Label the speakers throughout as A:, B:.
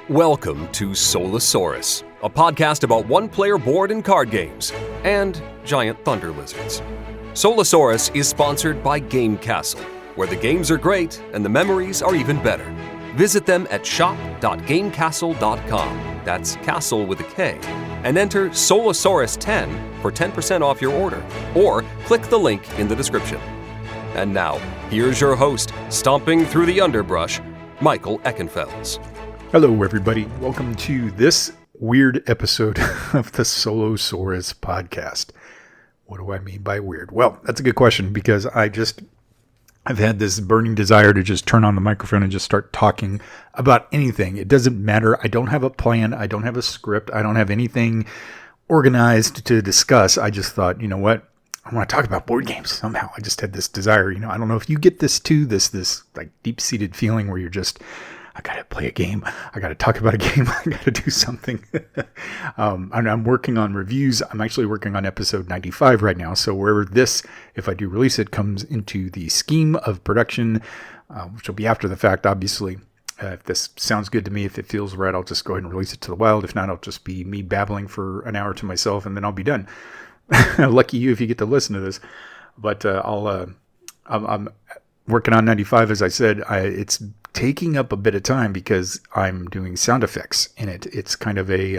A: Welcome to Solosaurus, a podcast about one-player board and card games, and giant thunder lizards. Solosaurus is sponsored by Game Castle, where the games are great and the memories are even better. Visit them at shop.gamecastle.com, that's castle with a K, and enter Solosaurus10 for 10% off your order, or click the link in the description. And now, here's your host, stomping through the underbrush, Michael Eckenfels.
B: Hello, everybody. Welcome to this weird episode of the Solosaurus podcast. What do I mean by weird? Well, that's a good question because I've had this burning desire to just turn on the microphone and just start talking about anything. It doesn't matter. I don't have a plan. I don't have a script. I don't have anything organized to discuss. I just thought, you know what? I want to talk about board games somehow. I just had this desire. I don't know if you get this too, this like deep-seated feeling where you're just, I got to play a game. I got to talk about a game. I got to do something. I'm working on reviews. I'm actually working on episode 95 right now. So wherever this, if I do release it, comes into the scheme of production, which will be after the fact, obviously. If this sounds good to me, if it feels right, I'll just go ahead and release it to the wild. If not, I'll just be me babbling for an hour to myself, and then I'll be done. Lucky you if you get to listen to this. But I'm working on 95, as I said. It's taking up a bit of time because I'm doing sound effects in it. It's kind of a,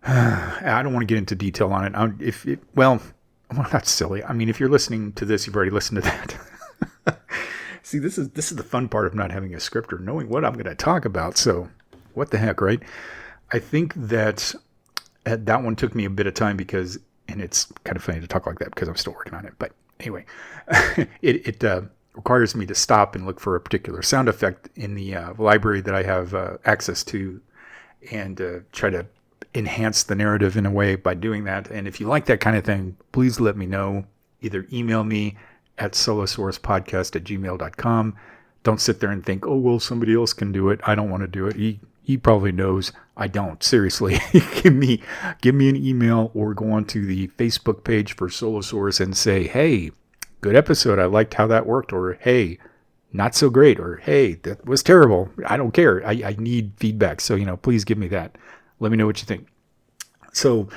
B: I don't want to get into detail on it. Well, that's silly. I mean, if you're listening to this, you've already listened to that. See, this is the fun part of not having a script or knowing what I'm going to talk about. So what the heck, right? I think that one took me a bit of time because, and it's kind of funny to talk like that because I'm still working on it. But anyway, it requires me to stop and look for a particular sound effect in the library that I have access to and try to enhance the narrative in a way by doing that. And if you like that kind of thing, please let me know. Either email me at solosauruspodcast@gmail.com. Don't sit there and think, oh, well, somebody else can do it. I don't want to do it. He probably knows. I don't. Seriously, give me an email or go onto the Facebook page for Solosaurus and say, hey, good episode. I liked how that worked. Or, hey, not so great. Or, hey, that was terrible. I don't care. I need feedback. So, please give me that. Let me know what you think. So,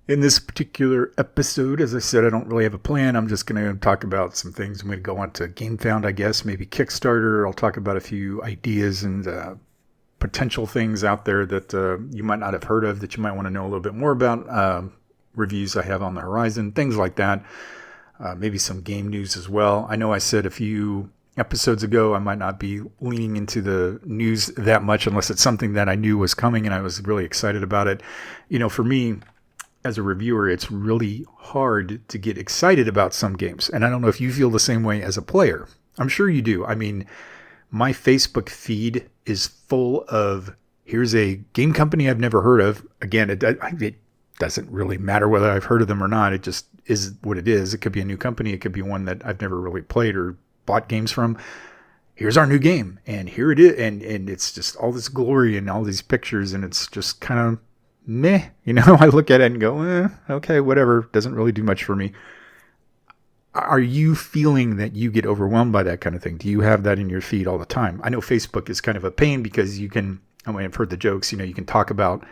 B: in this particular episode, as I said, I don't really have a plan. I'm just going to talk about some things. I'm going to go on to GameFound, I guess, maybe Kickstarter. I'll talk about a few ideas and potential things out there that you might not have heard of that you might want to know a little bit more about. Reviews I have on the horizon, things like that. Maybe some game news as well. I know I said a few episodes ago I might not be leaning into the news that much unless it's something that I knew was coming and I was really excited about it. For me, as a reviewer, it's really hard to get excited about some games. And I don't know if you feel the same way as a player. I'm sure you do. I mean, my Facebook feed is full of, here's a game company I've never heard of. Again, it doesn't really matter whether I've heard of them or not. It just is what it is. It could be a new company. It could be one that I've never really played or bought games from. Here's our new game. And here it is. And it's just all this glory and all these pictures. And it's just kind of meh. I look at it and go, okay, whatever. Doesn't really do much for me. Are you feeling that you get overwhelmed by that kind of thing? Do you have that in your feed all the time? I know Facebook is kind of a pain because you can, I've heard the jokes, you can talk about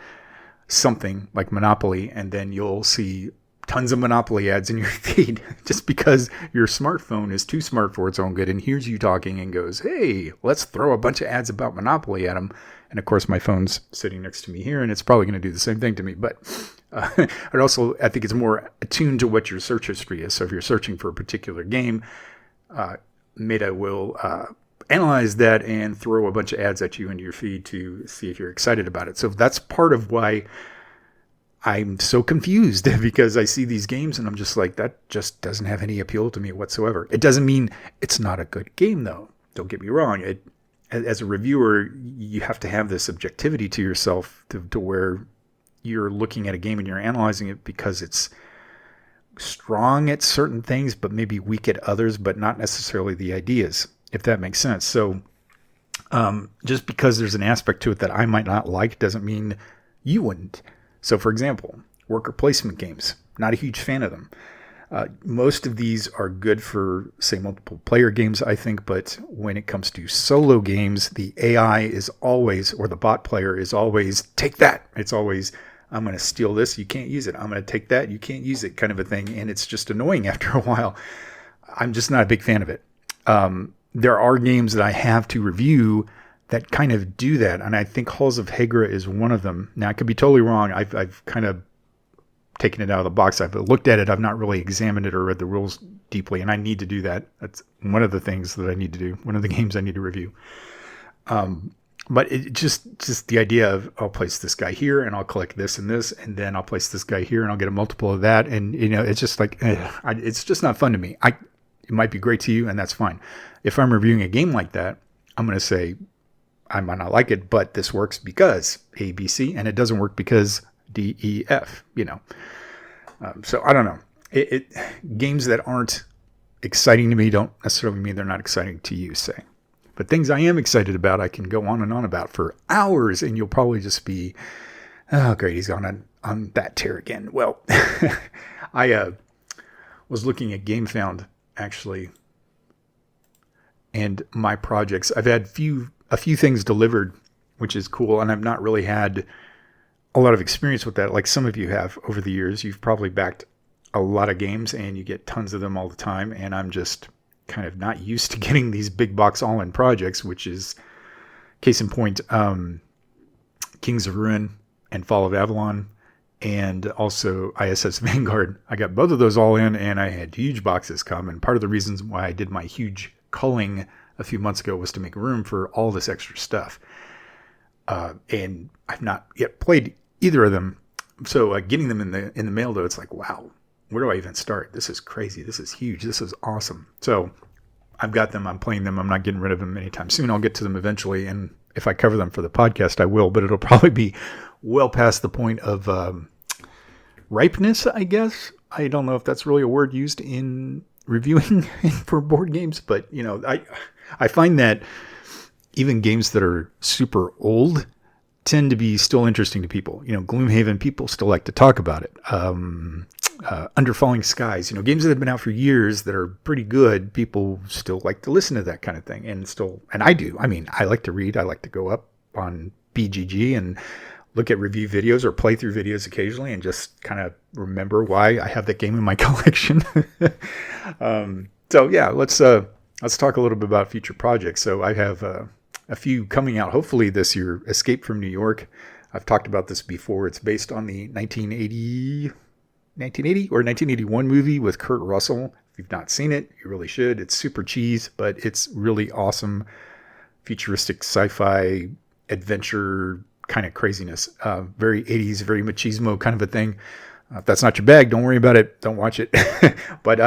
B: something like Monopoly and then you'll see tons of Monopoly ads in your feed just because your smartphone is too smart for its own good and hears you talking and goes, hey, let's throw a bunch of ads about Monopoly at them. And of course, my phone's sitting next to me here and it's probably going to do the same thing to me. But I think it's more attuned to what your search history is. So if you're searching for a particular game, Meta will analyze that and throw a bunch of ads at you into your feed to see if you're excited about it. So that's part of why I'm so confused because I see these games and I'm just like, that just doesn't have any appeal to me whatsoever. It doesn't mean it's not a good game, though. Don't get me wrong. As a reviewer, you have to have this objectivity to yourself to where you're looking at a game and you're analyzing it because it's strong at certain things, but maybe weak at others, but not necessarily the ideas, if that makes sense. So just because there's an aspect to it that I might not like doesn't mean you wouldn't. So for example, worker placement games, not a huge fan of them. Most of these are good for, say, multiple player games, I think. But when it comes to solo games, the AI is always, or the bot player is always, take that. It's always, I'm going to steal this. You can't use it. I'm going to take that. You can't use it, kind of a thing. And it's just annoying after a while. I'm just not a big fan of it. There are games that I have to review that kind of do that. And I think Halls of Hagra is one of them. Now, I could be totally wrong. I've kind of taken it out of the box. I've looked at it. I've not really examined it or read the rules deeply. And I need to do that. That's one of the things that I need to do. One of the games I need to review. But it just the idea of, I'll place this guy here and I'll collect this and this, and then I'll place this guy here and I'll get a multiple of that. And, it's just like, it's just not fun to me. It might be great to you, and that's fine. If I'm reviewing a game like that, I'm going to say, I might not like it, but this works because A, B, C, and it doesn't work because D, E, F, So I don't know. Games that aren't exciting to me don't necessarily mean they're not exciting to you, say. But things I am excited about, I can go on and on about for hours, and you'll probably just be, oh, great, he's gone on that tear again. Well, I was looking at GameFound, actually, and my projects. I've had a few things delivered, which is cool, and I've not really had a lot of experience with that, like some of you have over the years. You've probably backed a lot of games, and you get tons of them all the time, and I'm just kind of not used to getting these big box all-in projects, which is, case in point, Kings of Ruin and Fall of Avalon, and also ISS Vanguard. I got both of those all in, and I had huge boxes come. And part of the reasons why I did my huge culling a few months ago was to make room for all this extra stuff. And I've not yet played either of them. So getting them in the mail, though, it's like, wow, where do I even start? This is crazy. This is huge. This is awesome. So I've got them. I'm playing them. I'm not getting rid of them anytime soon. I'll get to them eventually. And if I cover them for the podcast, I will. But it'll probably be well past the point of ripeness, I guess. I don't know if that's really a word used in reviewing for board games. But, I find that even games that are super old tend to be still interesting to people. Gloomhaven, people still like to talk about it. Under Falling Skies, games that have been out for years that are pretty good, people still like to listen to that kind of thing. And I do. I mean, I like to read. I like to go up on BGG and look at review videos or playthrough videos occasionally and just kind of remember why I have that game in my collection. So yeah, let's talk a little bit about future projects. So I have a few coming out hopefully this year. Escape from New York. I've talked about this before. It's based on the 1980 or 1981 movie with Kurt Russell. If you've not seen it, you really should. It's super cheese, but it's really awesome. Futuristic sci-fi adventure kind of craziness. Very 80s, very machismo kind of a thing. If that's not your bag, don't worry about it. Don't watch it. But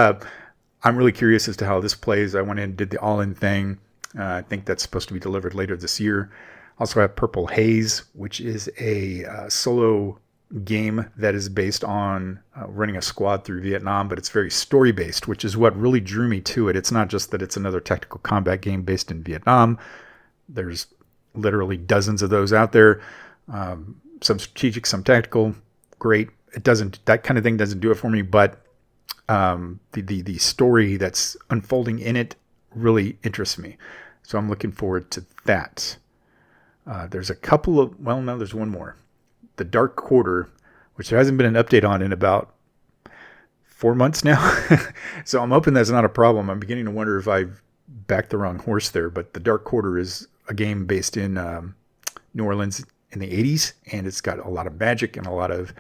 B: I'm really curious as to how this plays. I went in and did the all-in thing. I think that's supposed to be delivered later this year. Also have Purple Haze, which is a solo game that is based on running a squad through Vietnam, but it's very story-based, which is what really drew me to it. It's not just that it's another tactical combat game based in Vietnam. There's literally dozens of those out there. Some strategic, some tactical. Great. That kind of thing doesn't do it for me, but the story that's unfolding in it really interests me. So I'm looking forward to that. There's a couple of, there's one more. The Dark Quarter, which there hasn't been an update on in about 4 months now. So I'm hoping that's not a problem. I'm beginning to wonder if I've backed the wrong horse there. But The Dark Quarter is a game based in New Orleans in the 80s. And it's got a lot of magic and a lot of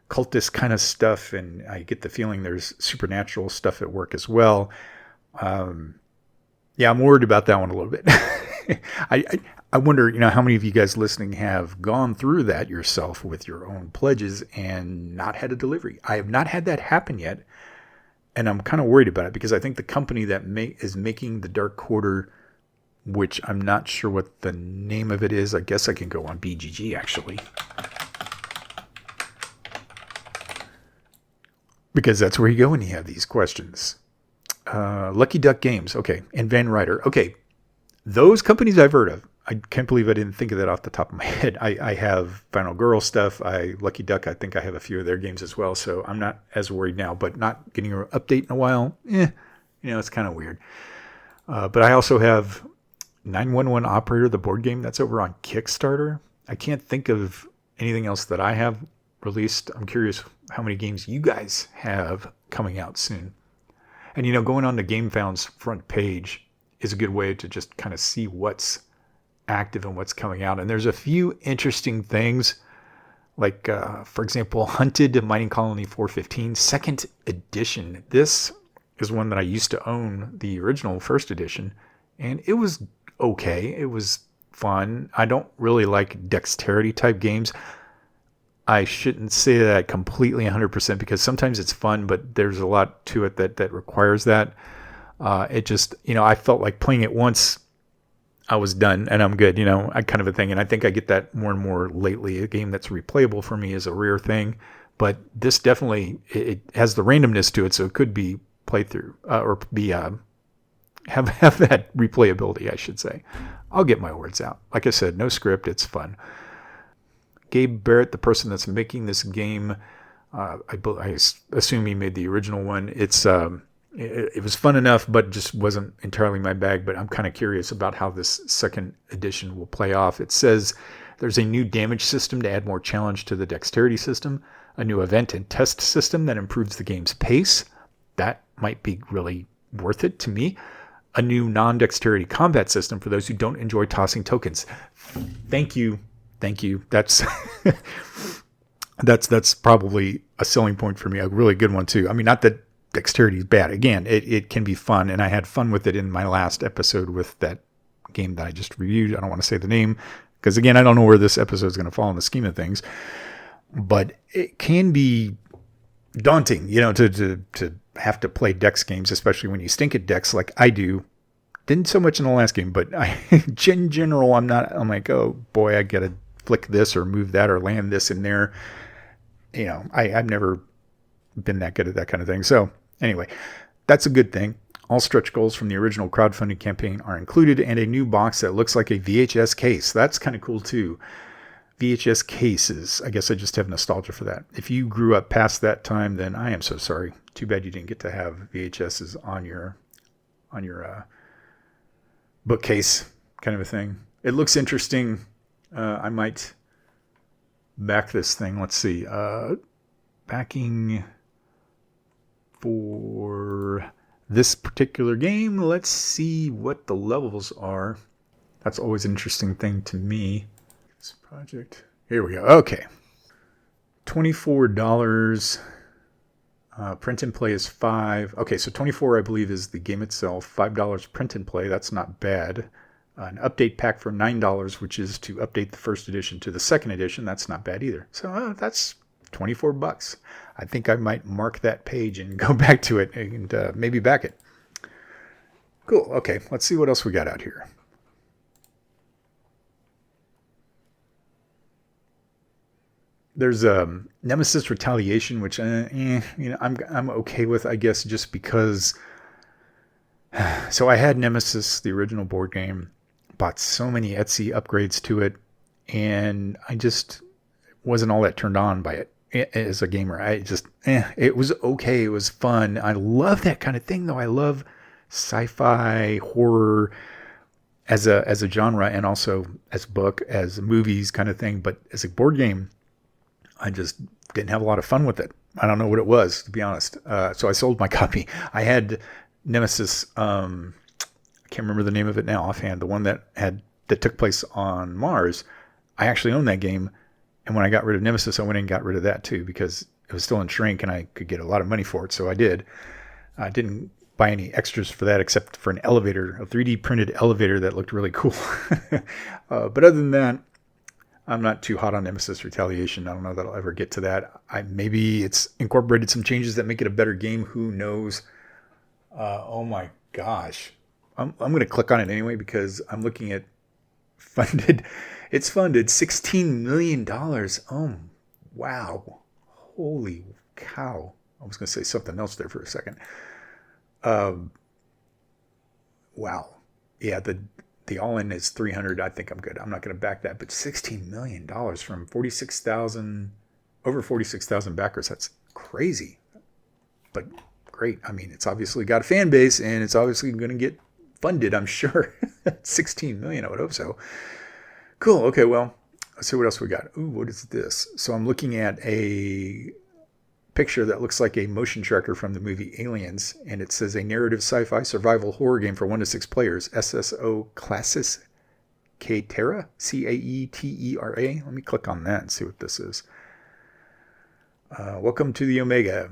B: cultist kind of stuff. And I get the feeling there's supernatural stuff at work as well. Yeah, I'm worried about that one a little bit. I wonder, how many of you guys listening have gone through that yourself with your own pledges and not had a delivery. I have not had that happen yet, and I'm kind of worried about it because I think the company that is making the Dark Quarter, which I'm not sure what the name of it is. I guess I can go on BGG actually, because that's where you go when you have these questions. Lucky Duck Games, okay, and Van Ryder, okay. Those companies I've heard of. I can't believe I didn't think of that off the top of my head. I have Final Girl stuff. Lucky Duck, I think I have a few of their games as well, so I'm not as worried now. But not getting an update in a while, it's kind of weird. But I also have 911 Operator, the board game that's over on Kickstarter. I can't think of anything else that I have released. I'm curious how many games you guys have coming out soon. And, going on to GameFound's front page is a good way to just kind of see what's active and what's coming out. And there's a few interesting things, like, for example, Hunted Mining Colony 415, second edition. This is one that I used to own, the original first edition, and it was okay. It was fun. I don't really like dexterity type games. I shouldn't say that completely 100% because sometimes it's fun, but there's a lot to it that requires that. It just, I felt like playing it once, I was done and I'm good, I kind of a thing. And I think I get that more and more lately. A game that's replayable for me is a rare thing, but this definitely, it has the randomness to it. So it could be playthrough or be, have that replayability, I should say. I'll get my words out. Like I said, no script. It's fun. Gabe Barrett, the person that's making this game, I assume he made the original one. It was fun enough, but just wasn't entirely my bag. But I'm kind of curious about how this second edition will play off. It says there's a new damage system to add more challenge to the dexterity system, a new event and test system that improves the game's pace. That might be really worth it to me. A new non-dexterity combat system for those who don't enjoy tossing tokens. Thank you. That's that's probably a selling point for me. A really good one too. I mean, not that dexterity is bad. Again, it can be fun, and I had fun with it in my last episode with that game that I just reviewed. I don't want to say the name because, again, I don't know where this episode is going to fall in the scheme of things. But it can be daunting, to have to play dex games, especially when you stink at dex like I do. Didn't so much in the last game, but in general, I'm like, oh boy, I got to flick this or move that or land this in there. I've never been that good at that kind of thing. So anyway, that's a good thing. All stretch goals from the original crowdfunding campaign are included and a new box that looks like a VHS case. That's kind of cool too. VHS cases. I guess I just have nostalgia for that. If you grew up past that time, then I am so sorry. Too bad you didn't get to have VHSs on your bookcase kind of a thing. It looks interesting. I might back this thing. Let's see. Backing for this particular game. Let's see what the levels are. That's always an interesting thing to me. This project. Here we go. Okay. $24. Print and play is $5. Okay, so $24, I believe, is the game itself. $5 print and play. That's not bad. An update pack for $9, which is to update the first edition to the second edition. That's not bad either. So that's $24. I think I might mark that page and go back to it and maybe back it. Cool. Okay, let's see what else we got out here. There's Nemesis Retaliation, which I'm okay with, I guess, just because. So I had Nemesis, the original board game, bought so many Etsy upgrades to it, and I just wasn't all that turned on by it as a gamer. It was okay. It was fun. I love that kind of thing, though. I love sci-fi, horror as a genre, and also as a book, as movies kind of thing. But as a board game, I just didn't have a lot of fun with it. I don't know what it was, to be honest. So I sold my copy. I had Nemesis. I can't remember the name of it now offhand. The one that took place on Mars. I actually owned that game, and when I got rid of Nemesis, I went and got rid of that too because it was still in shrink, and I could get a lot of money for it. So I did. I didn't buy any extras for that except for an elevator, a 3D printed elevator that looked really cool. But other than that, I'm not too hot on Nemesis Retaliation. I don't know that I'll ever get to that. Maybe it's incorporated some changes that make it a better game. Who knows? Oh my gosh. I'm going to click on it anyway because I'm looking at funded. It's funded $16 million. Oh, wow. Holy cow. I was going to say something else there for a second. Wow. Yeah, the the all-in is 300. I think I'm good. I'm not going to back that. But $16 million from 46,000, over 46,000 backers. That's crazy. But great. I mean, it's obviously got a fan base, and it's obviously going to get funded, I'm sure. 16 million, I would hope so. Cool. Okay, well, let's see what else we got. Ooh, what is this? So I'm looking at a picture that looks like a motion tracker from the movie Aliens, and it says a narrative sci-fi survival horror game for 1 to 6 players. SSO Classis Caetera, Caetera. Let me click on that and see what this is. Welcome to the Omega.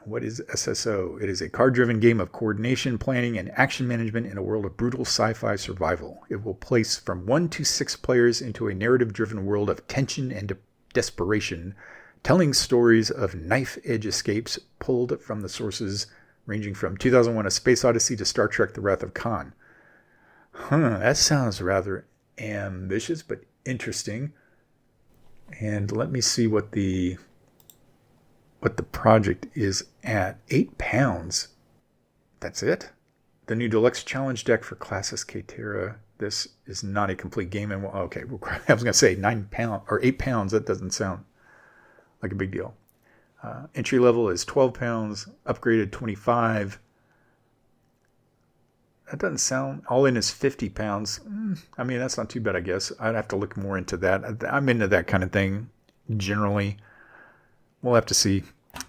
B: What is SSO? It is a card-driven game of coordination, planning, and action management in a world of brutal sci-fi survival. It will place from 1 to 6 players into a narrative-driven world of tension and desperation, telling stories of knife-edge escapes pulled from the sources ranging from 2001: A Space Odyssey to Star Trek: The Wrath of Khan. That sounds rather ambitious, but interesting. And let me see what the project is at. £8. That's it? The new deluxe challenge deck for Classis Caetera. This is not a complete game. And okay, I was going to say £9 or £8. That doesn't sound like a big deal. Entry level is £12. Upgraded 25. That doesn't sound. All in is £50. I mean, that's not too bad, I guess. I'd have to look more into that. I'm into that kind of thing generally. We'll have to see.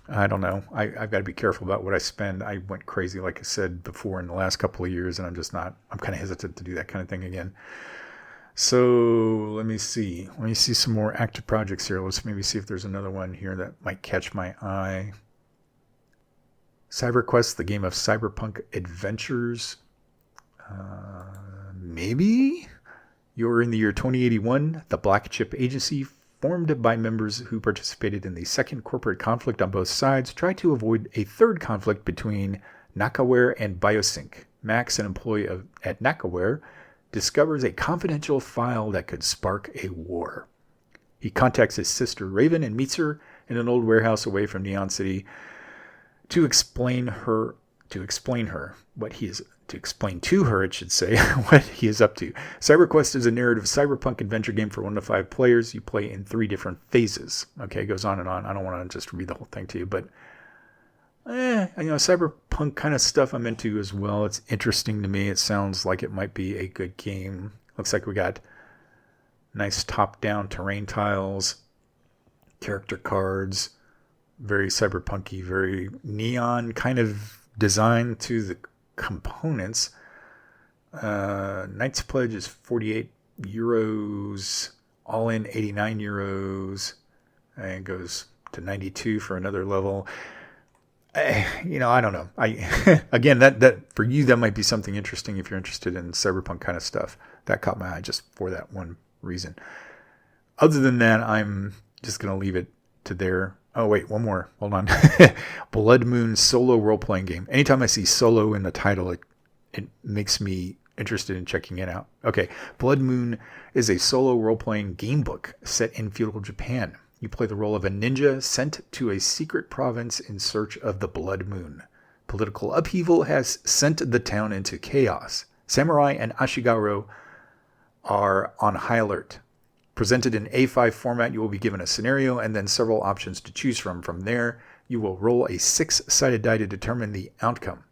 B: I don't know. I've got to be careful about what I spend. I went crazy, like I said before, in the last couple of years, and I'm kind of hesitant to do that kind of thing again. So let me see. Let me see some more active projects here. Let's maybe see if there's another one here that might catch my eye. CyberQuest, the game of cyberpunk adventures. Maybe? You're in the year 2081. The Black Chip Agency, formed by members who participated in the second corporate conflict on both sides, try to avoid a third conflict between Nakaware and Biosync. Max, an employee at Nakaware, discovers a confidential file that could spark a war. He contacts his sister Raven and meets her in an old warehouse away from Neon City to explain to her what he is what he is up to. CyberQuest is a narrative cyberpunk adventure game for 1 to 5 players. You play in 3 different phases. Okay, it goes on and on. I don't want to just read the whole thing to you, but cyberpunk kind of stuff I'm into as well. It's interesting to me. It sounds like it might be a good game. Looks like we got nice top-down terrain tiles, character cards, very cyberpunky, very neon kind of design to the components. Knight's Pledge is €48, all in €89, and it goes to 92 for another level. I don't know. Again, that for you, that might be something interesting if you're interested in cyberpunk kind of stuff. That caught my eye just for that one reason. Other than that, I'm just going to leave it to there. Oh, wait, one more. Hold on. Blood Moon solo role-playing game. Anytime I see solo in the title, it makes me interested in checking it out. Okay, Blood Moon is a solo role-playing game book set in feudal Japan. You play the role of a ninja sent to a secret province in search of the Blood Moon. Political upheaval has sent the town into chaos. Samurai and Ashigaru are on high alert. Presented in A5 format, you will be given a scenario and then several options to choose from. From there, you will roll a 6-sided die to determine the outcome.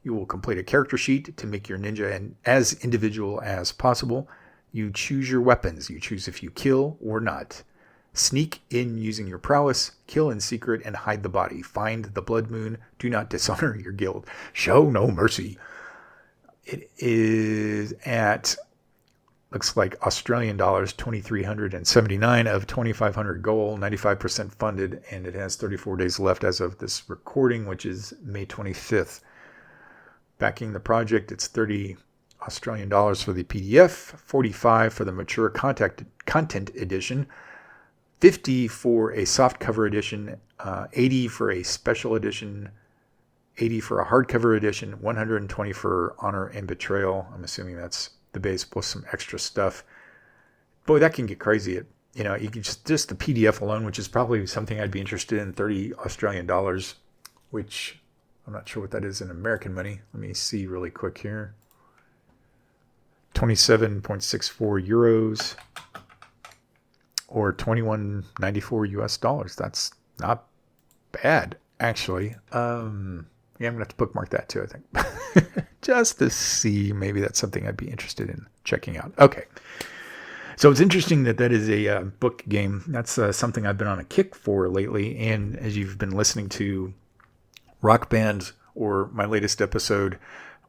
B: You will complete a character sheet to make your ninja as individual as possible. You choose your weapons. You choose if you kill or not. Sneak in using your prowess, kill in secret, and hide the body. Find the Blood Moon. Do not dishonor your guild. Show no mercy. It is at... looks like Australian dollars, 2,379 of 2,500 goal, 95% funded, and it has 34 days left as of this recording, which is May 25th. Backing the project, it's 30 Australian dollars for the PDF, 45 for the mature content edition, 50 for a soft cover edition, 80 for a special edition, 80 for a hardcover edition, 120 for Honor and Betrayal. I'm assuming that's the base plus some extra stuff. Boy, that can get crazy. You can just the PDF alone, which is probably something I'd be interested in, 30 Australian dollars, which I'm not sure what that is in American money. Let me see really quick here. 27.64 euros or 21.94 US dollars. That's not bad, actually. I'm going to have to bookmark that too, I think. Just to see, maybe that's something I'd be interested in checking out. Okay. So it's interesting that is a book game. That's something I've been on a kick for lately. And as you've been listening to Rock Band or my latest episode,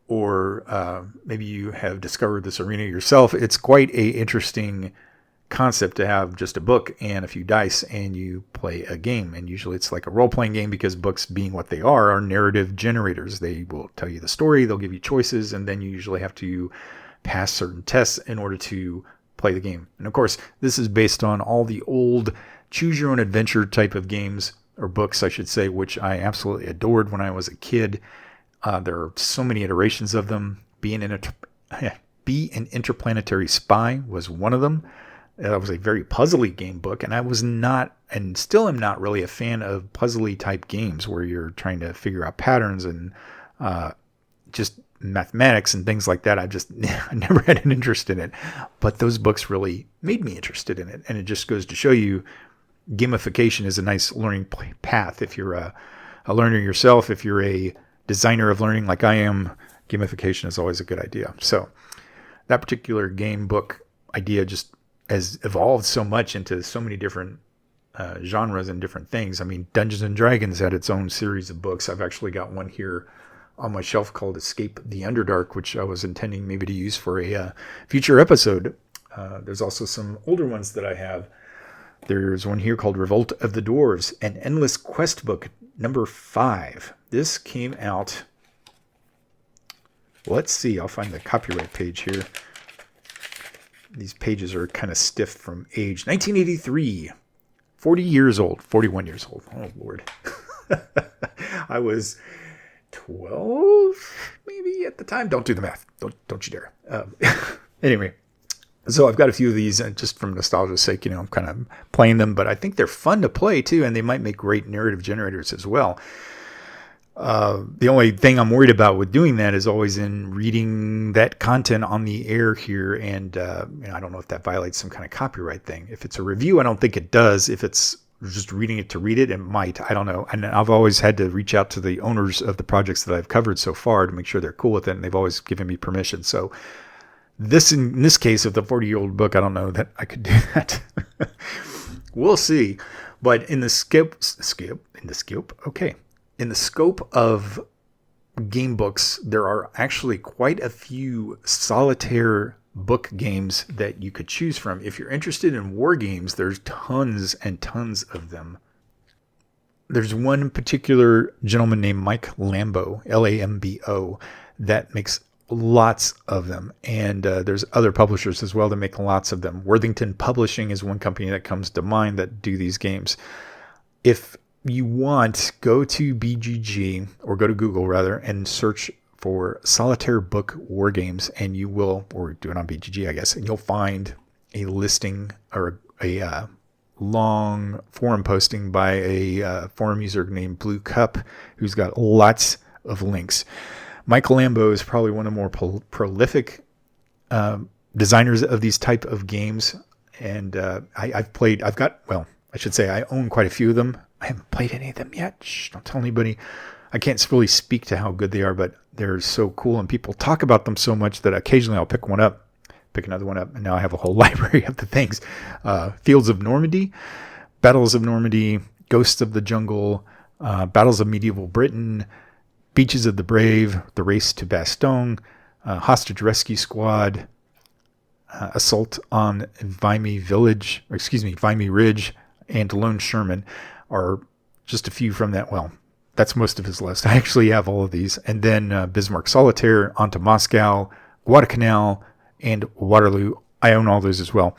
B: or maybe you have discovered this arena yourself, it's quite a interesting concept to have just a book and a few dice and you play a game. And usually it's like a role-playing game because books, being what they are narrative generators. They will tell you the story, they'll give you choices, and then you usually have to pass certain tests in order to play the game. And of course, this is based on all the old choose your own adventure type of games, or books I should say, which I absolutely adored when I was a kid. There are so many iterations of them. Be an Interplanetary Spy was one of them. That was a very puzzly game book, and I was not, and still am not really a fan of puzzly type games where you're trying to figure out patterns and just mathematics and things like that. I never had an interest in it, but those books really made me interested in it. And it just goes to show you gamification is a nice learning path. If you're a learner yourself, if you're a designer of learning like I am, gamification is always a good idea. So that particular game book idea just has evolved so much into so many different genres and different things. I mean, Dungeons and Dragons had its own series of books. I've actually got one here on my shelf called Escape the Underdark, which I was intending maybe to use for a future episode. There's also some older ones that I have. There's one here called Revolt of the Dwarves, an Endless Quest book, number 5. This came out, let's see, I'll find the copyright page here. These pages are kind of stiff from age. 1983, 41 years old. Oh, Lord. I was 12, maybe at the time. Don't do the math. Don't you dare. Anyway, so I've got a few of these, and just from nostalgia's sake, I'm kind of playing them, but I think they're fun to play too, and they might make great narrative generators as well. The only thing I'm worried about with doing that is always in reading that content on the air here, and I don't know if that violates some kind of copyright thing. If it's a review, I don't think it does. If it's just reading it to read it, it might. I don't know. And I've always had to reach out to the owners of the projects that I've covered so far to make sure they're cool with it, and they've always given me permission. So in this case of the 40-year-old book, I don't know that I could do that. We'll see. But in the scope of game books, there are actually quite a few solitaire book games that you could choose from. If you're interested in war games, there's tons and tons of them. There's one particular gentleman named Mike Lambo, Lambo, that makes lots of them. And there's other publishers as well that make lots of them. Worthington Publishing is one company that comes to mind that do these games. If you want, go to BGG, or go to Google rather, and search for solitaire book war games, and you will, or do it on BGG, I guess, and you'll find a listing or a long forum posting by a forum user named Blue Cup, who's got lots of links. Michael Lambo is probably one of the more prolific designers of these type of games, and I own quite a few of them. I haven't played any of them yet. Shh, don't tell anybody. I can't really speak to how good they are, but they're so cool, and people talk about them so much that occasionally I'll pick another one up, and now I have a whole library of the things. Fields of Normandy, Battles of Normandy, Ghosts of the Jungle, Battles of Medieval Britain, Beaches of the Brave, The Race to Bastogne, Hostage Rescue Squad, Assault on Vimy Ridge, and Lone Sherman are just a few from that. Well, that's most of his list. I actually have all of these. And then Bismarck Solitaire, On to Moscow, Guadalcanal, and Waterloo. I own all those as well.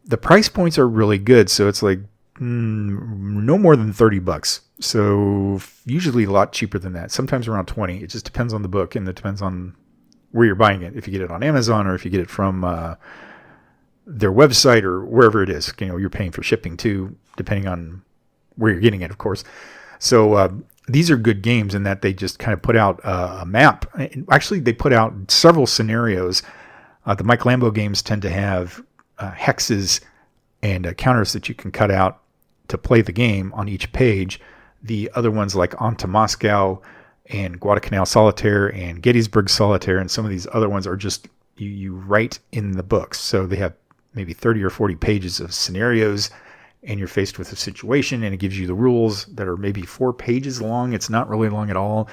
B: The price points are really good, so it's like no more than $30. So usually a lot cheaper than that. Sometimes around 20. It just depends on the book, and it depends on where you're buying it. If you get it on Amazon, or if you get it from their website, or wherever it is. You're paying for shipping too, depending on where you're getting it, of course. So these are good games in that they just kind of put out a map. Actually, they put out several scenarios The Mike Lambo games tend to have hexes and counters that you can cut out to play the game on each page. The other ones like On to Moscow and Guadalcanal Solitaire and Gettysburg Solitaire and some of these other ones are just you write in the books. So they have maybe 30 or 40 pages of scenarios, and you're faced with a situation, and it gives you the rules that are maybe 4 pages long. It's not really long at all.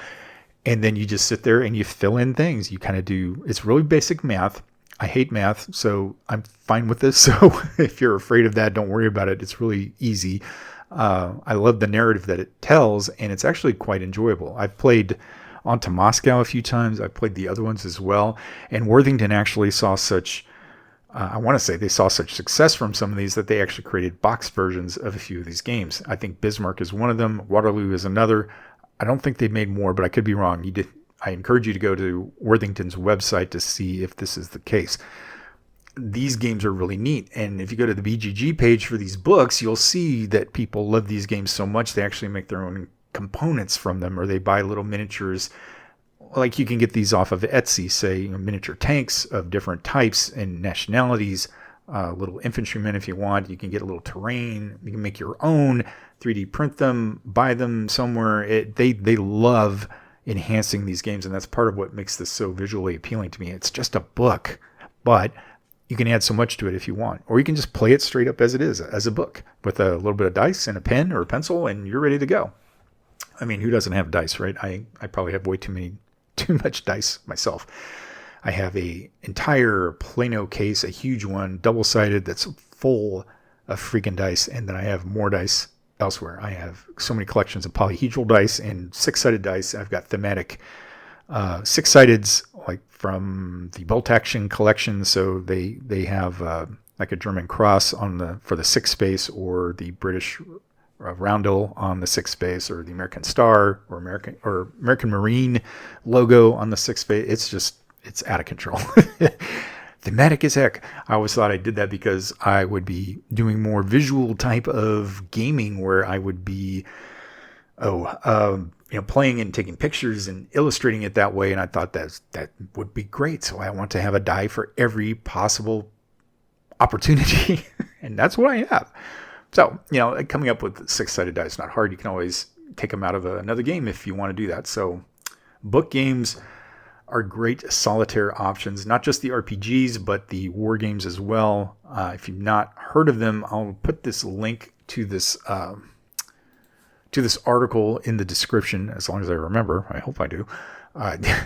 B: And then you just sit there and you fill in things. You kind of do, it's really basic math. I hate math, so I'm fine with this. So if you're afraid of that, don't worry about it. It's really easy. I love the narrative that it tells, and it's actually quite enjoyable. I've played On to Moscow a few times. I've played the other ones as well. And Worthington actually saw such, I want to say they saw such success from some of these that they actually created box versions of a few of these games. I think Bismarck is one of them. Waterloo is another. I don't think they've made more, but I could be wrong. I encourage you to go to Worthington's website to see if this is the case. These games are really neat. And if you go to the BGG page for these books, you'll see that people love these games so much they actually make their own components from them, or they buy little miniatures. Like you can get these off of Etsy, say miniature tanks of different types and nationalities, little infantrymen if you want. You can get a little terrain. You can make your own, 3D print them, buy them somewhere. They love enhancing these games, and that's part of what makes this so visually appealing to me. It's just a book, but you can add so much to it if you want, or you can just play it straight up as it is, as a book with a little bit of dice and a pen or a pencil, and you're ready to go. I mean, who doesn't have dice, right? I probably have too much dice myself. I have a entire Plano case, a huge one, double-sided, that's full of freaking dice, and then I have more dice elsewhere. I have so many collections of polyhedral dice and 6-sided dice. I've got thematic 6-sideds, like from the Bolt Action collection. So they have like a German cross for the 6 space, or the British roundel on the 6 space, or the American Star or American Marine logo on the 6 space. It's out of control. Thematic as heck. I always thought I did that because I would be doing more visual type of gaming, where I would be, playing and taking pictures and illustrating it that way. And I thought that would be great. So I want to have a die for every possible opportunity, and that's what I have. So, coming up with 6-sided die is not hard. You can always take them out of another game if you want to do that. So, book games are great solitaire options, not just the RPGs, but the war games as well. If you've not heard of them, I'll put this link to this article in the description, as long as I remember. I hope I do.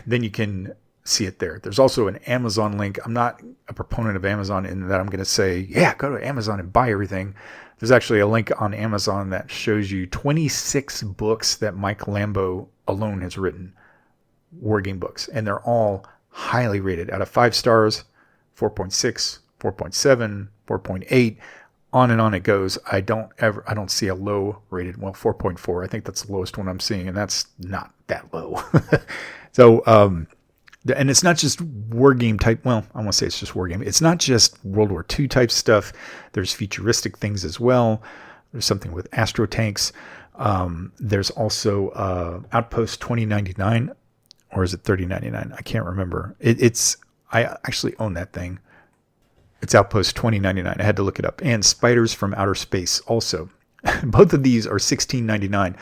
B: Then you can see it there. There's also an Amazon link. I'm not a proponent of Amazon in that I'm going to say, yeah, go to Amazon and buy everything. There's actually a link on Amazon that shows you 26 books that Mike Lambo alone has written. Wargame books, and they're all highly rated out of 5 stars, 4.6, 4.7, 4.8, on and on it goes. I don't see a low rated, 4.4. I think that's the lowest one I'm seeing, and that's not that low. So, and it's not just war game type. Well, I want to say it's just war game. It's not just World War II type stuff. There's futuristic things as well. There's something with astro tanks. There's also Outpost 2099. Or is it 3099? I can't remember. I actually own that thing. It's Outpost 2099. I had to look it up. And Spiders from Outer Space also. Both of these are $16.99.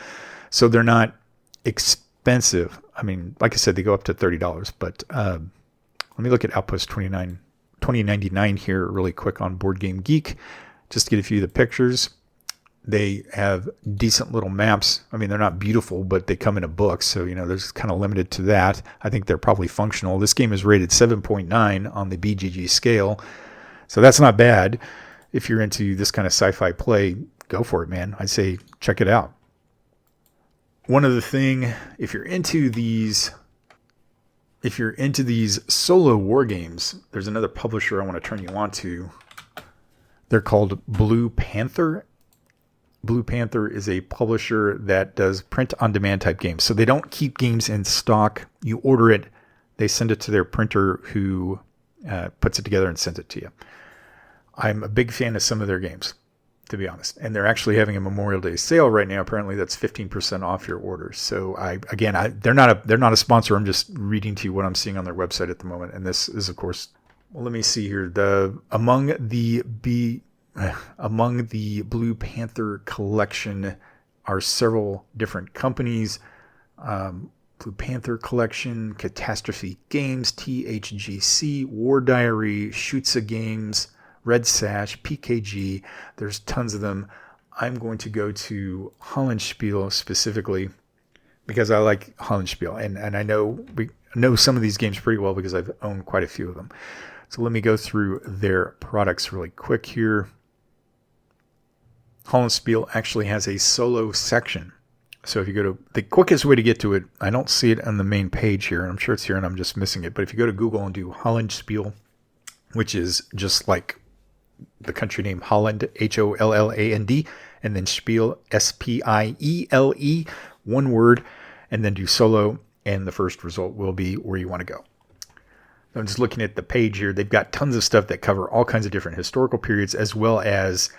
B: So they're not expensive. I mean, like I said, they go up to $30. But let me look at Outpost 2099 here really quick on Board Game Geek, just to get a few of the pictures. They have decent little maps. I mean, they're not beautiful, but they come in a book. So, there's kind of limited to that. I think they're probably functional. This game is rated 7.9 on the BGG scale. So that's not bad. If you're into this kind of sci-fi play, go for it, man. I'd say check it out. One other thing, if you're into these solo war games, there's another publisher I want to turn you on to. They're called Blue Panther. Blue Panther is a publisher that does print-on-demand type games. So they don't keep games in stock. You order it, they send it to their printer, who puts it together and sends it to you. I'm a big fan of some of their games, to be honest. And they're actually having a Memorial Day sale right now. Apparently, that's 15% off your order. So they're not a sponsor. I'm just reading to you what I'm seeing on their website at the moment. And this is, of course, Well, let me see here. Among the Blue Panther collection are several different companies. Blue Panther Collection, Catastrophe Games, THGC, War Diary, Schutze Games, Red Sash, PKG. There's tons of them. I'm going to go to Hollandspiel specifically because I like Hollandspiel, and I know some of these games pretty well because I've owned quite a few of them. So let me go through their products really quick here. Hollandspiel actually has a solo section. So if you go to the quickest way to get to it, I don't see it on the main page here, and I'm sure it's here and I'm just missing it. But if you go to Google and do Hollandspiel, which is just like the country name Holland, Holland, and then Spiel, Spiele, one word, and then do solo, and the first result will be where you want to go. I'm just looking at the page here. They've got tons of stuff that cover all kinds of different historical periods, as well as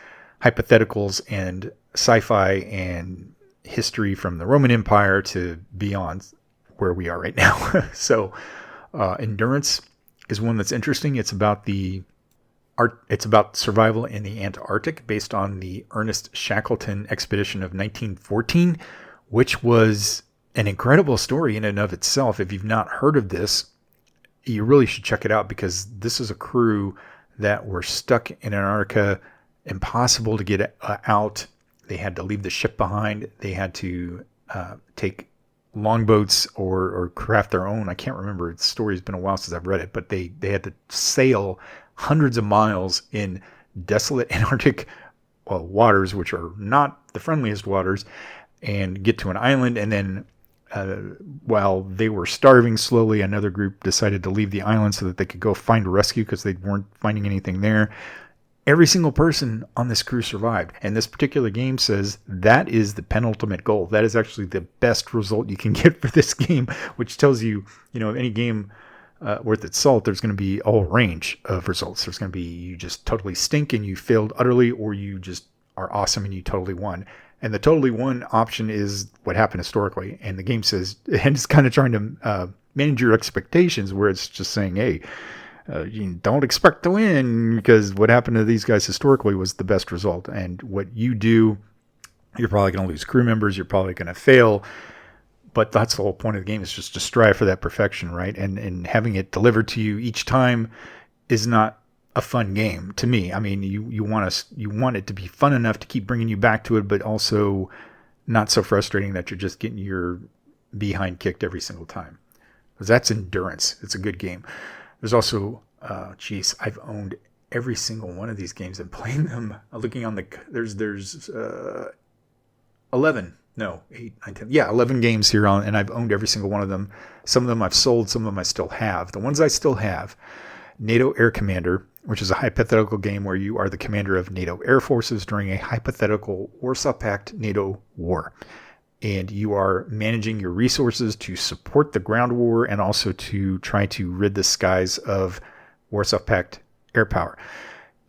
B: hypotheticals and sci-fi and history from the Roman Empire to beyond where we are right now. So Endurance is one that's interesting. It's about survival in the Antarctic based on the Ernest Shackleton expedition of 1914, which was an incredible story in and of itself. If you've not heard of this, you really should check it out, because this is a crew that were stuck in Antarctica, impossible to get out. They had to leave the ship behind. They had to take longboats or craft their own. I can't remember. The story's been a while since I've read it, but they had to sail hundreds of miles in desolate Antarctic waters, which are not the friendliest waters, and get to an island. And then while they were starving slowly, another group decided to leave the island so that they could go find rescue because they weren't finding anything there. Every single person on this crew survived. And this particular game says that is the penultimate goal. That is actually the best result you can get for this game, which tells you, any game worth its salt, there's going to be a whole range of results. There's going to be you just totally stink and you failed utterly, or you just are awesome and you totally won. And the totally won option is what happened historically. And the game says, and it's kind of trying to manage your expectations, where it's just saying, hey, you don't expect to win, because what happened to these guys historically was the best result. And what you do, you're probably going to lose crew members. You're probably going to fail. But that's the whole point of the game, is just to strive for that perfection, right? And having it delivered to you each time is not a fun game to me. I mean, you want it to be fun enough to keep bringing you back to it, but also not so frustrating that you're just getting your behind kicked every single time. Because that's Endurance. It's a good game. There's also, I've owned every single one of these games and playing them. Looking on there's 11 games here and I've owned every single one of them. Some of them I've sold, some of them I still have. The ones I still have, NATO Air Commander, which is a hypothetical game where you are the commander of NATO air forces during a hypothetical Warsaw Pact NATO war. And you are managing your resources to support the ground war and also to try to rid the skies of Warsaw Pact air power.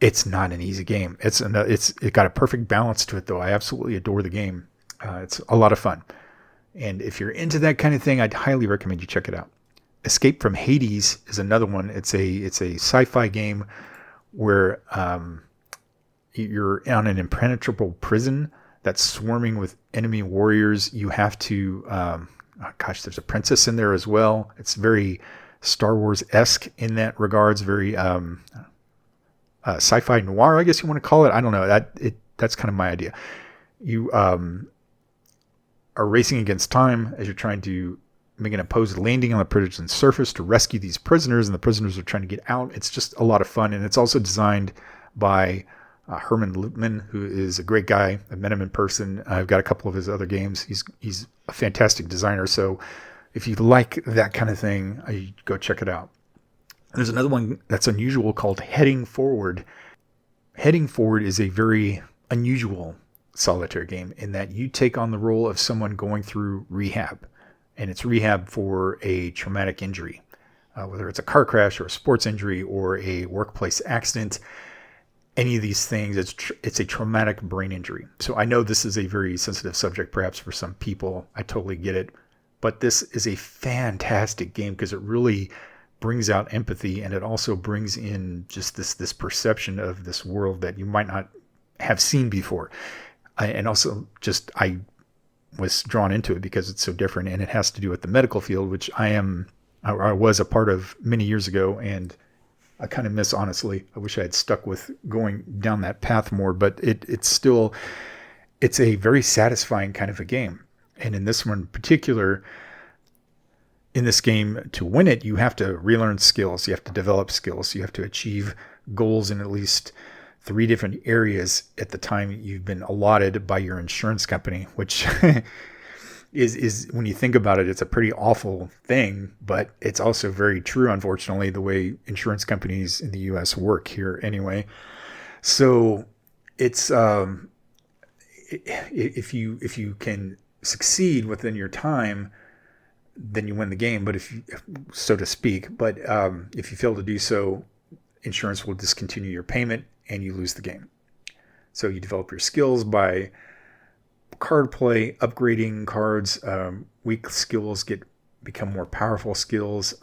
B: It's not an easy game. It got a perfect balance to it, though. I absolutely adore the game. It's a lot of fun. And if you're into that kind of thing, I'd highly recommend you check it out. Escape from Hades is another one. It's a sci-fi game where you're on an impenetrable prison that's swarming with enemy warriors. You have to, there's a princess in there as well. It's very Star Wars-esque in that regards. Very sci-fi noir, I guess you want to call it. I don't know. That's kind of my idea. You are racing against time as you're trying to make an opposed landing on the prison surface to rescue these prisoners, and the prisoners are trying to get out. It's just a lot of fun, and it's also designed by Herman Lutman, who is a great guy. I've met him in person. I've got a couple of his other games. He's a fantastic designer. So if you like that kind of thing, go check it out. There's another one that's unusual called Heading Forward. Heading Forward is a very unusual solitaire game in that you take on the role of someone going through rehab. And it's rehab for a traumatic injury, whether it's a car crash or a sports injury or a workplace accident. Any of these things, it's a traumatic brain injury. So I know this is a very sensitive subject, perhaps for some people. I totally get it. But this is a fantastic game because it really brings out empathy, and it also brings in just this perception of this world that you might not have seen before. And also just I was drawn into it because it's so different, and it has to do with the medical field, which I was a part of many years ago, and I kind of miss, honestly. I wish I had stuck with going down that path more, but it's a very satisfying kind of a game. And in this one in particular, in this game, to win it, you have to relearn skills. You have to develop skills. You have to achieve goals in at least 3 different areas at the time you've been allotted by your insurance company, which is when you think about it, it's a pretty awful thing, but it's also very true, unfortunately, the way insurance companies in the US work here anyway. So it's if you can succeed within your time, then you win the game, but if you, so to speak. But if you fail to do so, insurance will discontinue your payment and you lose the game. So you develop your skills by card play, upgrading cards. Weak skills become more powerful skills.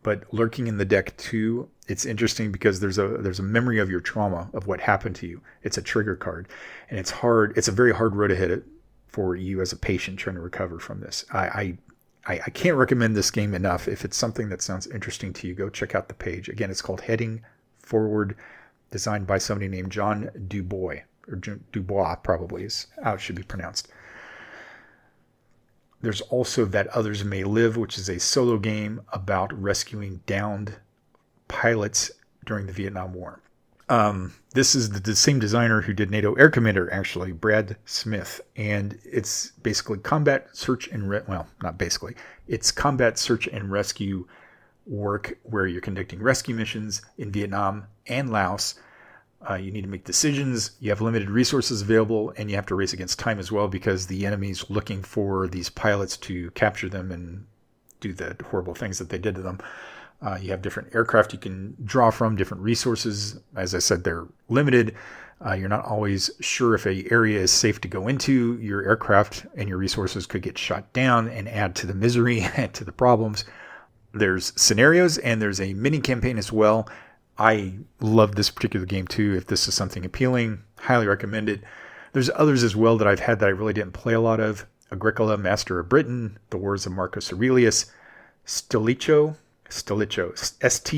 B: But lurking in the deck too, it's interesting because there's a memory of your trauma, of what happened to you. It's a trigger card, and it's hard. It's a very hard road ahead for you as a patient trying to recover from this. I can't recommend this game enough. If it's something that sounds interesting to you, go check out the page. Again, it's called Heading Forward, designed by somebody named John Dubois, or Dubois probably is how it should be pronounced. There's also That Others May Live, which is a solo game about rescuing downed pilots during the Vietnam War. This is the same designer who did NATO Air Commander, actually, Brad Smith. And it's basically combat search and it's combat search and rescue work where you're conducting rescue missions in Vietnam and Laos. You need to make decisions. You have limited resources available, and you have to race against time as well because the enemy's looking for these pilots to capture them and do the horrible things that they did to them. You have different aircraft you can draw from, different resources. As I said, they're limited. You're not always sure if an area is safe to go into. Your aircraft and your resources could get shot down and add to the misery and to the problems. There's scenarios, and there's a mini campaign as well. I love this particular game too. If this is something appealing, highly recommend it. There's others as well that I've had that I really didn't play a lot of. Agricola, Master of Britain, The Wars of Marcus Aurelius, Stilicho, S-T-I-L-I-C-H-O.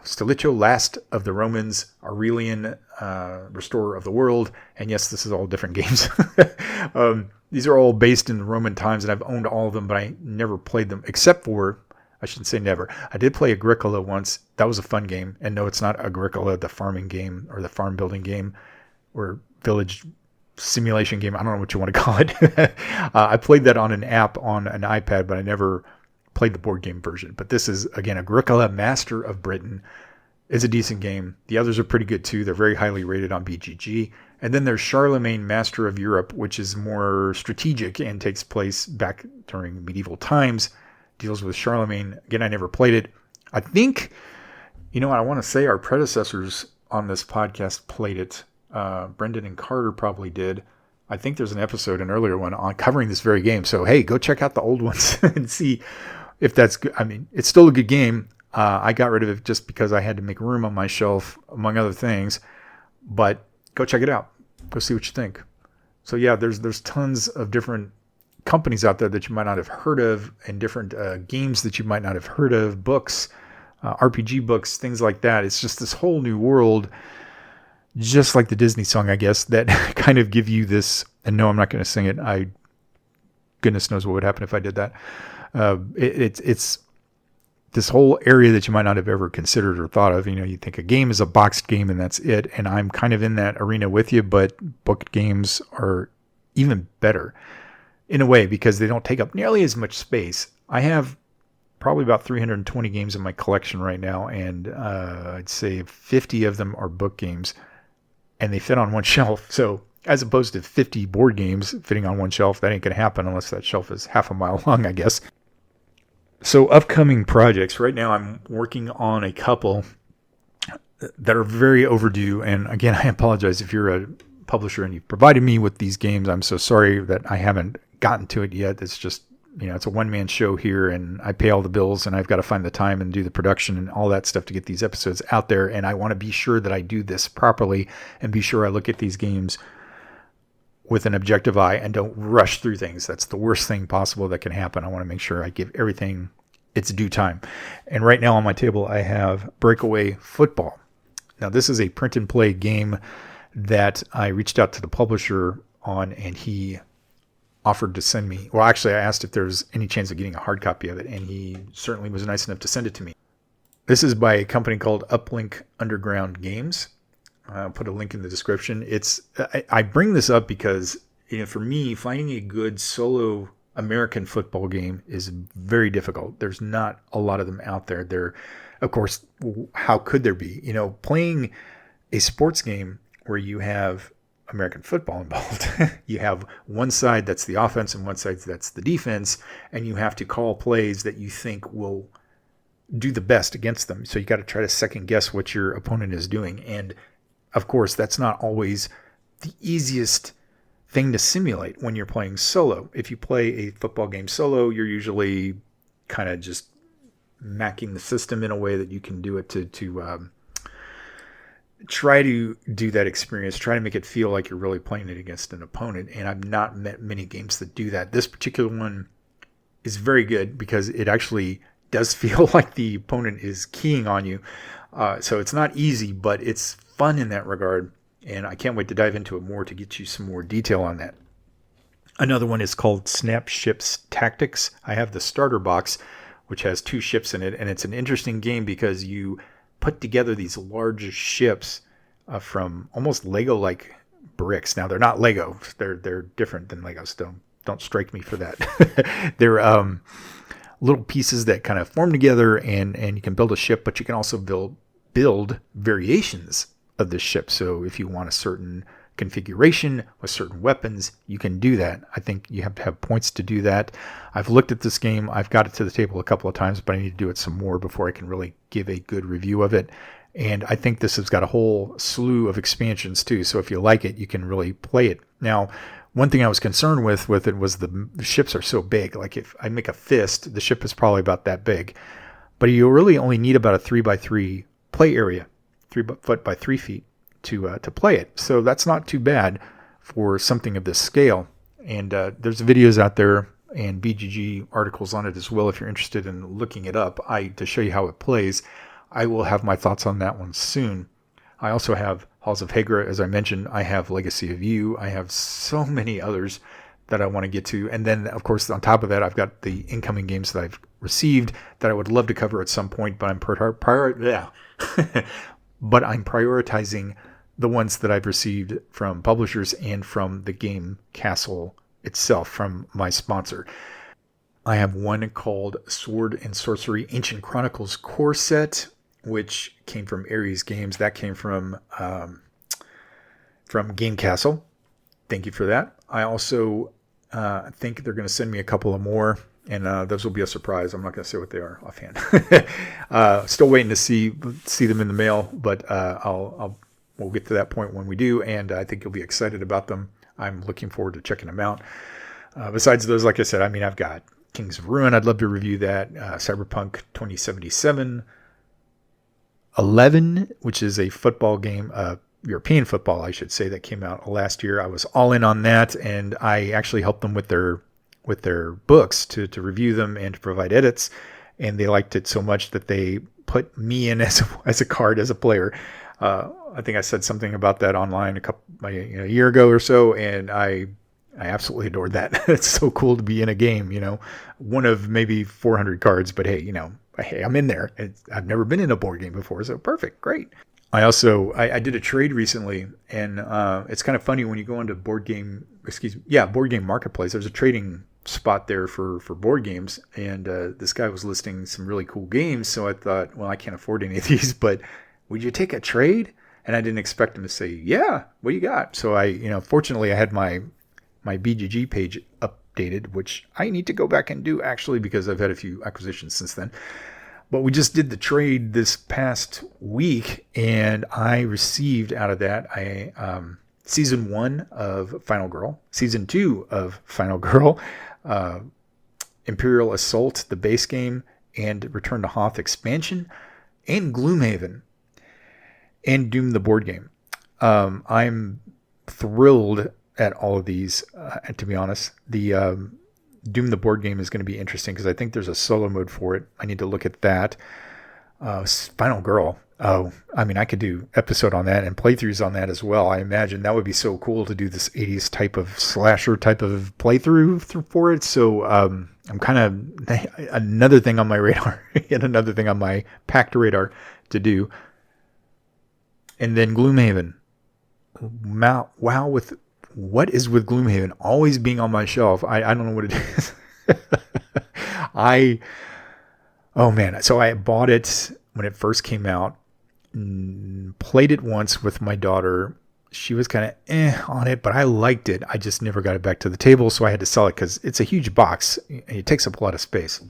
B: Stilicho, Last of the Romans, Aurelian, Restorer of the World. And yes, this is all different games. These are all based in the Roman times, and I've owned all of them, but I never played them, except for, I shouldn't say never. I did play Agricola once. That was a fun game. And no, it's not Agricola, the farming game or the farm building game or village simulation game. I don't know what you want to call it. I played that on an app on an iPad, but I never played the board game version. But this is, again, Agricola, Master of Britain. Is a decent game. The others are pretty good too. They're very highly rated on BGG. And then there's Charlemagne, Master of Europe, which is more strategic and takes place back during medieval times. Deals with Charlemagne. Again, I never played it. I think, I want to say our predecessors on this podcast played it. Brendan and Carter probably did. I think there's an episode, an earlier one, on covering this very game. So, hey, go check out the old ones and see if that's good. I mean, it's still a good game. I got rid of it just because I had to make room on my shelf, among other things. But go check it out. Go see what you think. So, yeah, there's tons of different companies out there that you might not have heard of, and different games that you might not have heard of, books, RPG books, things like that. It's just this whole new world, just like the Disney song, I guess, that kind of give you this. And no, I'm not going to sing it. Goodness knows what would happen if I did that. It's this whole area that you might not have ever considered or thought of. You think a game is a boxed game and that's it. And I'm kind of in that arena with you, but booked games are even better in a way because they don't take up nearly as much space. I have probably about 320 games in my collection right now, and I'd say 50 of them are book games, and they fit on one shelf. So as opposed to 50 board games fitting on one shelf, that ain't going to happen unless that shelf is half a mile long, I guess. So upcoming projects. Right now I'm working on a couple that are very overdue. And again, I apologize if you're a publisher and you've provided me with these games. I'm so sorry that I haven't gotten to it yet. It's just it's a one-man show here, and I pay all the bills, and I've got to find the time and do the production and all that stuff to get these episodes out there. And I want to be sure that I do this properly and be sure I look at these games with an objective eye and don't rush through things. That's the worst thing possible that can happen. I want to make sure I give everything its due time. And right now on my table, I have Breakaway Football. Now, this is a print and play game that I reached out to the publisher on, and he offered to send me. Well, actually, I asked if there's any chance of getting a hard copy of it, and he certainly was nice enough to send it to me. This is by a company called Uplink Underground Games. I'll put a link in the description. I bring this up because, for me, finding a good solo American football game is very difficult. There's not a lot of them out there. Of course, how could there be? Playing a sports game where you have American football involved, you have one side that's the offense and one side that's the defense, and you have to call plays that you think will do the best against them. So you got to try to second guess what your opponent is doing. And of course, that's not always the easiest thing to simulate when you're playing solo. If you play a football game solo, you're usually kind of just macking the system in a way that you can do it to try to do that experience, try to make it feel like you're really playing it against an opponent. And I've not met many games that do that. This particular one is very good because it actually does feel like the opponent is keying on you. So it's not easy, but it's fun in that regard. And I can't wait to dive into it more to get you some more detail on that. Another one is called Snap Ships Tactics. I have the starter box, which has 2 ships in it. And it's an interesting game because you put together these large ships from almost Lego-like bricks. Now, they're not Lego. They're different than Legos. Don't strike me for that. They're little pieces that kind of form together, and you can build a ship, but you can also build variations of this ship. So if you want a certain configuration with certain weapons, you can do that. I think you have to have points to do that. I've looked at this game. I've got it to the table a couple of times, but I need to do it some more before I can really give a good review of it. And I think this has got a whole slew of expansions too. So if you like it, you can really play it. Now, one thing I was concerned with it was the ships are so big. Like if I make a fist, the ship is probably about that big. But you really only need about a 3x3 play area, 3 foot by 3 feet to play it. So that's not too bad for something of this scale. And there's videos out there and BGG articles on it as well if you're interested in looking it up. To show you how it plays, I will have my thoughts on that one soon. I also have Halls of Hagra, as I mentioned. I have Legacy of You. I have so many others that I want to get to. And then, of course, on top of that, I've got the incoming games that I've received that I would love to cover at some point, but I'm prioritizing the ones that I've received from publishers and from the game castle itself, from my sponsor. I have one called Sword and Sorcery Ancient Chronicles Core Set, which came from Ares Games. That came from Game Castle. Thank you for that. I also think they're going to send me a couple of more, and those will be a surprise. I'm not going to say what they are offhand. Still waiting to see them in the mail, but we'll get to that point when we do, and I think you'll be excited about them. I'm looking forward to checking them out. Besides those, like I said, I've got Kings of Ruin. I'd love to review that. Cyberpunk 2077. 11, which is a football game, European football, I should say, that came out last year. I was all in on that, and I actually helped them with their books to review them and to provide edits, and they liked it so much that they put me in as a card as a player. I think I said something about that online a year ago or so, and I absolutely adored that. It's so cool to be in a game, one of maybe 400 cards, but hey, I'm in there. I've never been in a board game before, so perfect, great. I also, I did a trade recently, and it's kind of funny when you go into Board Game Marketplace, there's a trading spot there for board games, and this guy was listing some really cool games, so I thought, well, I can't afford any of these, but would you take a trade? And I didn't expect him to say, yeah, what do you got? So fortunately I had my BGG page updated, which I need to go back and do actually, because I've had a few acquisitions since then. But we just did the trade this past week, and I received out of that season 1 of Final Girl, season 2 of Final Girl, Imperial Assault, the base game, and Return to Hoth expansion, and Gloomhaven, and Doom the board game. I'm thrilled at all of these, to be honest. The Doom the board game is going to be interesting because I think there's a solo mode for it. I need to look at that. Final Girl. Oh, I mean, I could do episode on that and playthroughs on that as well. I imagine that would be so cool to do this 80s type of slasher type of playthrough for it. So I'm kind of another thing on my radar and another thing on my packed radar to do. And then Gloomhaven. Wow, with what is with Gloomhaven always being on my shelf? I don't know what it is. Oh man. So I bought it when it first came out, played it once with my daughter. She was kind of on it, but I liked it. I just never got it back to the table. So I had to sell it because it's a huge box. It takes up a lot of space.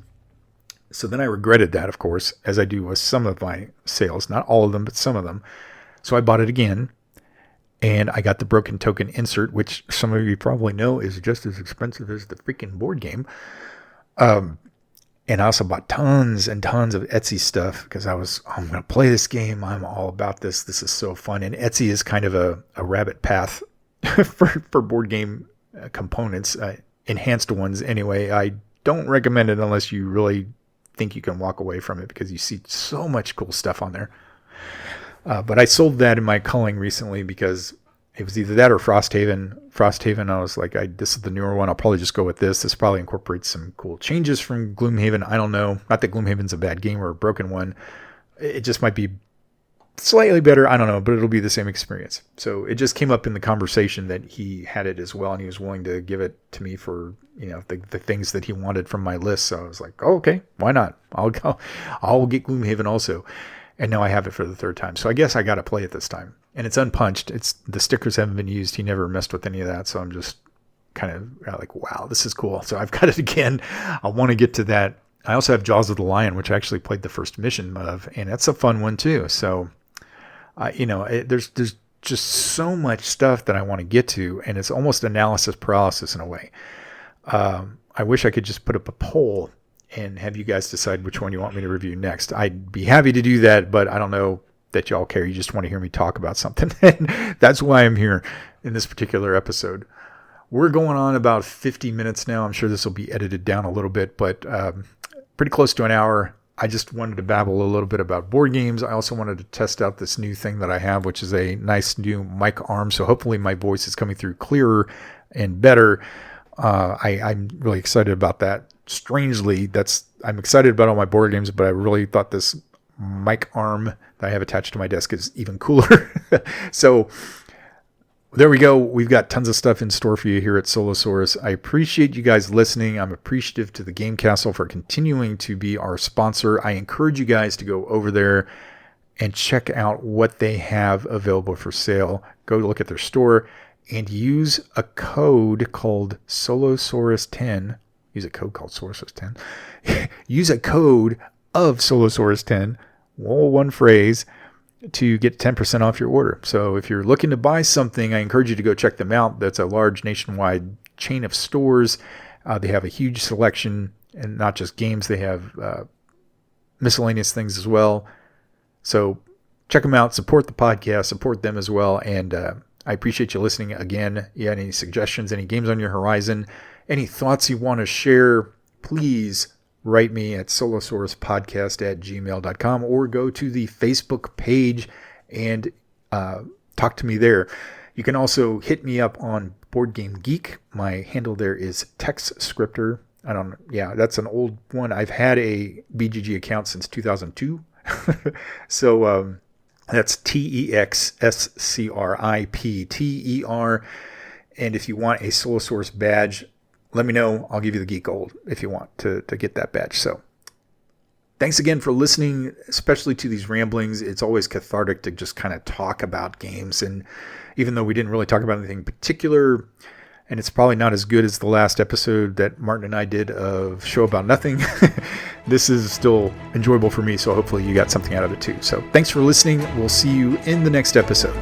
B: So then I regretted that, of course, as I do with some of my sales, not all of them, but some of them. So I bought it again. And I got the Broken Token insert, which some of you probably know is just as expensive as the freaking board game. And I also bought tons and tons of Etsy stuff because I'm going to play this game. I'm all about this. This is so fun. And Etsy is kind of a rabbit path for board game components, enhanced ones anyway. I don't recommend it unless you really think you can walk away from it because you see so much cool stuff on there. But I sold that in my culling recently because it was either that or Frosthaven. Frosthaven, I was like, this is the newer one. I'll probably just go with this. This probably incorporates some cool changes from Gloomhaven. I don't know. Not that Gloomhaven's a bad game or a broken one. It just might be slightly better. I don't know, but it'll be the same experience. So it just came up in the conversation that he had it as well, and he was willing to give it to me for, the things that he wanted from my list. So I was like, oh, okay, why not? I'll get Gloomhaven also. And now I have it for the third time. So I guess I got to play it this time. And it's unpunched. The stickers haven't been used. He never messed with any of that. So I'm just kind of like, wow, this is cool. So I've got it again. I want to get to that. I also have Jaws of the Lion, which I actually played the first mission of. And that's a fun one too. So, there's just so much stuff that I want to get to. And it's almost analysis paralysis in a way. I wish I could just put up a poll and have you guys decide which one you want me to review next. I'd be happy to do that, but I don't know that y'all care. You just want to hear me talk about something. And that's why I'm here in this particular episode. We're going on about 50 minutes now. I'm sure this will be edited down a little bit, but pretty close to an hour. I just wanted to babble a little bit about board games. I also wanted to test out this new thing that I have, which is a nice new mic arm. So hopefully my voice is coming through clearer and better. I'm really excited about that. Strangely, I'm excited about all my board games, but I really thought this mic arm that I have attached to my desk is even cooler. So there we go. We've got tons of stuff in store for you here at Solosaurus. I appreciate you guys listening. I'm appreciative to the Game Castle for continuing to be our sponsor. I encourage you guys to go over there and check out what they have available for sale. Go look at their store and use a code called Solosaurus10. Use a code called Solosaurus10. Use a code of Solosaurus10, all one phrase, to get 10% off your order. So if you're looking to buy something, I encourage you to go check them out. That's a large nationwide chain of stores. They have a huge selection, and not just games. They have miscellaneous things as well. So check them out. Support the podcast. Support them as well. And I appreciate you listening again. You had any suggestions, any games on your horizon, any thoughts you want to share, please write me at solosauruspodcast@gmail.com or go to the Facebook page and talk to me there. You can also hit me up on Board Game Geek. My handle there is TextScriptor. That's an old one. I've had a BGG account since 2002. So that's TEXSCRIPTER. And if you want a Solosaurus badge, let me know. I'll give you the Geek Gold if you want to get that badge. So thanks again for listening, especially to these ramblings. It's always cathartic to just kind of talk about games. And even though we didn't really talk about anything particular, and it's probably not as good as the last episode that Martin and I did of Show About Nothing, this is still enjoyable for me. So hopefully you got something out of it too. So thanks for listening. We'll see you in the next episode.